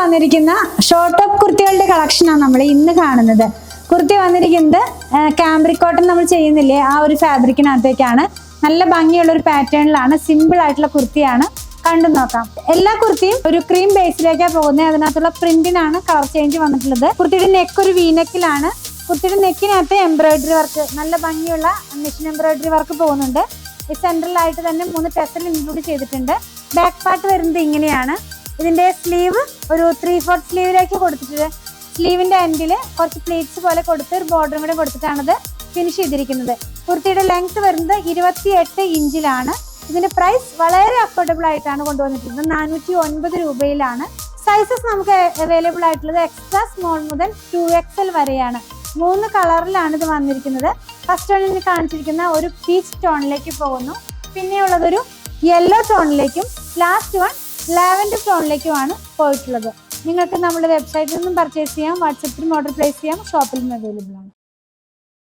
വന്നിരിക്കുന്ന short top കുർത്തികളുടെ കളക്ഷനാണ് നമ്മൾ ഇന്ന് കാണുന്നത്. കുർത്തി വന്നിരിക്കുന്നത് കാംബ്രിക് കോട്ടൺ നമ്മൾ ചെയ്യുന്നില്ലേ, ആ ഒരു ഫാബ്രിക്കിനകത്തേക്കാണ്. നല്ല ഭംഗിയുള്ള ഒരു പാറ്റേണിലാണ്, സിമ്പിൾ ആയിട്ടുള്ള കുർത്തിയാണ്. കണ്ടു നോക്കാം. എല്ലാ കുർത്തിയും ഒരു ക്രീം ബേസിലേക്കാണ് പോകുന്നത്. അതിനകത്തുള്ള പ്രിന്റിനാണ് കളർ ചേഞ്ച് വന്നിട്ടുള്ളത്. കുർത്തിയുടെ നെക്ക് ഒരു വീനെക്കിലാണ്. കുർത്തിയുടെ നെക്കിനകത്ത് എംബ്രോയിഡറി വർക്ക്, നല്ല ഭംഗിയുള്ള മെഷീൻ എംബ്രോയിഡറി വർക്ക് പോകുന്നുണ്ട്. ഈ സെൻട്രലായിട്ട് തന്നെ 3 ടെസൽ ഇൻക്ലൂഡ് ചെയ്തിട്ടുണ്ട്. ബാക്ക് പാർട്ട് വരുന്നത് ഇങ്ങനെയാണ്. ഇതിന്റെ സ്ലീവ് ഒരു 3/4 സ്ലീവിലേക്ക് കൊടുത്തിട്ടുണ്ട്. സ്ലീവിന്റെ എൻഡിൽ കുറച്ച് പ്ലീറ്റ്സ് പോലെ കൊടുത്ത് ഒരു ബോർഡറും കൂടെ കൊടുത്തിട്ടാണ് ഫിനിഷ് ചെയ്തിരിക്കുന്നത്. കുർത്തിയുടെ ലെങ്ത് വരുന്നത് 28 ഇഞ്ചിലാണ്. ഇതിന്റെ പ്രൈസ് വളരെ അഫോർഡബിൾ ആയിട്ടാണ് കൊണ്ടുവന്നിട്ടുള്ളത്. 409 രൂപയിലാണ്. സൈസസ് നമുക്ക് അവൈലബിൾ ആയിട്ടുള്ളത് എക്സ്ട്രാ സ്മോൾ മുതൽ 2XL വരെയാണ്. 3 കളറിലാണ് ഇത് വന്നിരിക്കുന്നത്. ഫസ്റ്റ് വൺ കാണിച്ചിരിക്കുന്ന ഒരു പീച്ച് ടോണിലേക്ക് പോകുന്നു, പിന്നെയുള്ളതൊരു യെല്ലോ ടോണിലേക്കും ലാസ്റ്റ് വൺ ലാവൻഡർ ടോണിലേക്കുമാണ് പോയിട്ടുള്ളത്. നിങ്ങൾക്ക് നമ്മുടെ വെബ്സൈറ്റിൽ നിന്നും പർച്ചേസ് ചെയ്യാം, വാട്സപ്പിലും ഓർഡർ പ്ലേസ് ചെയ്യാം, ഷോപ്പിലും അവൈലബിൾ ആണ്.